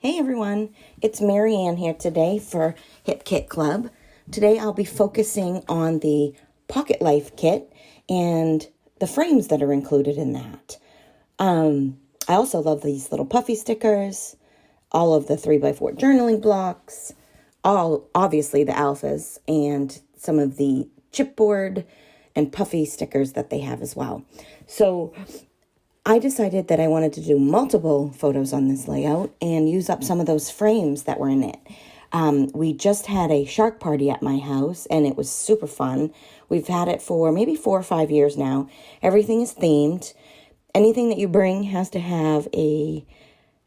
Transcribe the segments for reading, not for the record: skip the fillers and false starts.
Hey everyone, it's Mary-Ann here today for Hip Kit Club. Today I'll be focusing on the Pocket Life Kit and the frames that are included in that. I also love these little puffy stickers, all of the 3x4 journaling blocks, obviously the alphas, and some of the chipboard and puffy stickers that they have as well. So I decided that I wanted to do multiple photos on this layout and use up some of those frames that were in it. We just had a shark party at my house and it was super fun. We've had it for maybe 4 or 5 years now. Everything is themed. Anything that you bring has to have a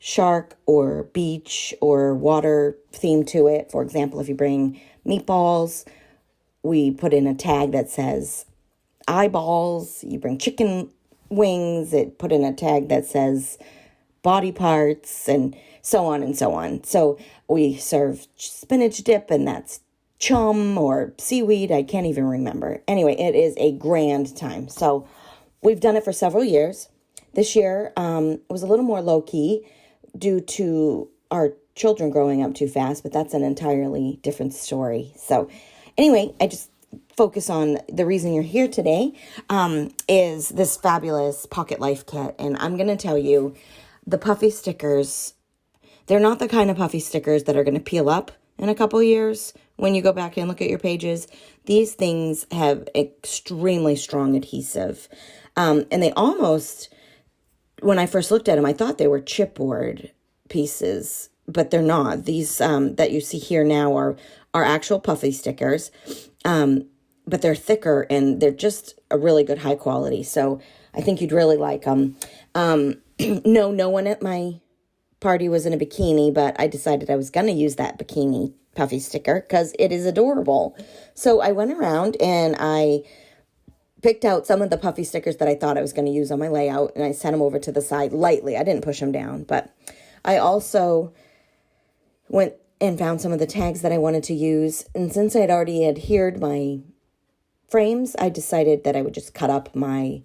shark or beach or water theme to it. For example, if you bring meatballs, we put in a tag that says eyeballs. You bring chicken wings, it put in a tag that says body parts, and so on and so on. So we serve spinach dip, and that's chum or seaweed. I can't even remember. Anyway, it is a grand time. So we've done it for several years. This year was a little more low-key due to our children growing up too fast, but that's an entirely different story. So anyway, I just focus on the reason you're here today is this fabulous Pocket Life Kit. And I'm going to tell you, the puffy stickers, they're not the kind of puffy stickers that are going to peel up in a couple years when you go back and look at your pages. These things have extremely strong adhesive. And they almost, when I first looked at them, I thought they were chipboard pieces, but they're not. These that you see here now are actual puffy stickers. But they're thicker and they're just a really good high quality. So I think you'd really like them. No one at my party was in a bikini, but I decided I was going to use that bikini puffy sticker because it is adorable. So I went around and I picked out some of the puffy stickers that I thought I was going to use on my layout, and I sent them over to the side lightly. I didn't push them down, but I also went and found some of the tags that I wanted to use. And since I had already adhered my frames, I decided that I would just cut up my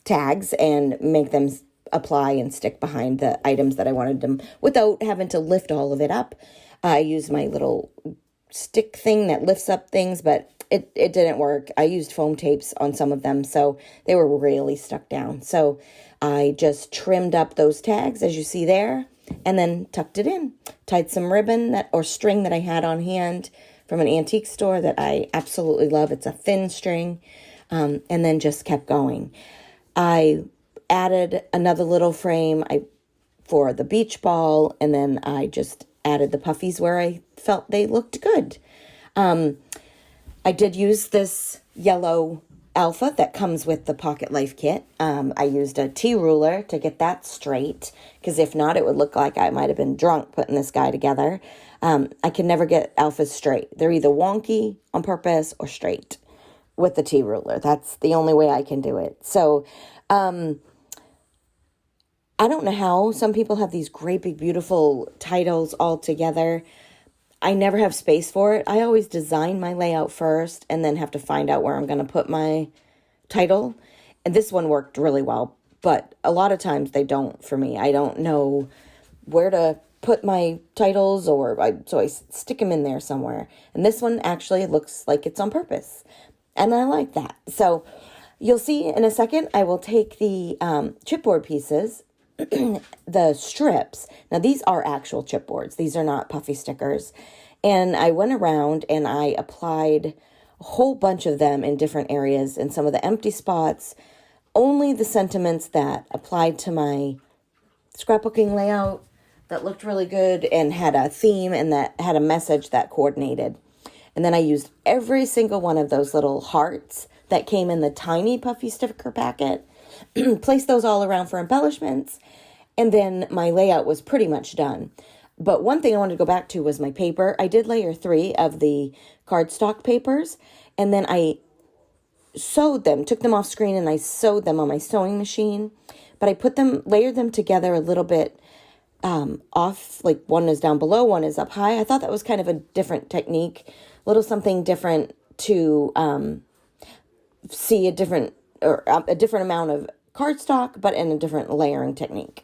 tags and make them apply and stick behind the items that I wanted them without having to lift all of it up. I used my little stick thing that lifts up things, but it didn't work. I used foam tapes on some of them, so they were really stuck down. So I just trimmed up those tags, as you see there, and then tucked it in. Tied some ribbon or string that I had on hand from an antique store that I absolutely love. It's a thin string, and then just kept going. I added another little frame for the beach ball, and then I just added the puffies where I felt they looked good. I did use this yellow alpha that comes with the Pocket Life Kit. I used a T-ruler to get that straight, because if not, it would look like I might have been drunk putting this guy together. I can never get alphas straight. They're either wonky on purpose or straight with the T-ruler. That's the only way I can do it. So I don't know how some people have these great big beautiful titles all together. I never have space for it. I always design my layout first and then have to find out where I'm going to put my title. And this one worked really well, but a lot of times they don't for me. I don't know where to put my titles, so I stick them in there somewhere. And this one actually looks like it's on purpose, and I like that. So you'll see in a second, I will take the chipboard pieces, the strips. Now these are actual chipboards. These are not puffy stickers. And I went around and I applied a whole bunch of them in different areas, and some of the empty spots, only the sentiments that applied to my scrapbooking layout that looked really good and had a theme and that had a message that coordinated. And then I used every single one of those little hearts that came in the tiny puffy sticker packet, placed those all around for embellishments, and then my layout was pretty much done. But one thing I wanted to go back to was my paper. I did layer 3 of the cardstock papers, and then I sewed them, took them off screen, and I sewed them on my sewing machine. But I layered them together a little bit off, like one is down below, one is up high. I thought that was kind of a different technique, a little something different to see a different amount of cardstock, but in a different layering technique.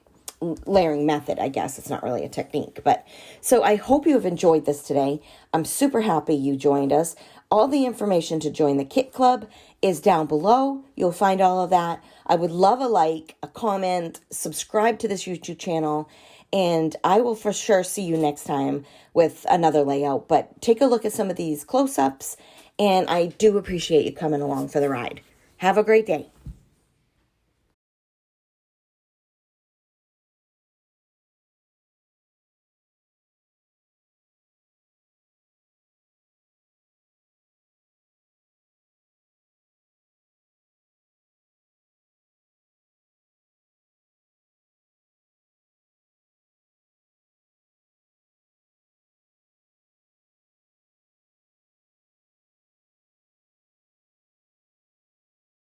layering method, I guess. It's not really a technique. But so I hope you have enjoyed this today. I'm super happy you joined us. All the information to join the Kit Club is down below. You'll find all of that. I would love a like, a comment, subscribe to this YouTube channel, and I will for sure see you next time with another layout. But take a look at some of these close-ups, and I do appreciate you coming along for the ride. Have a great day.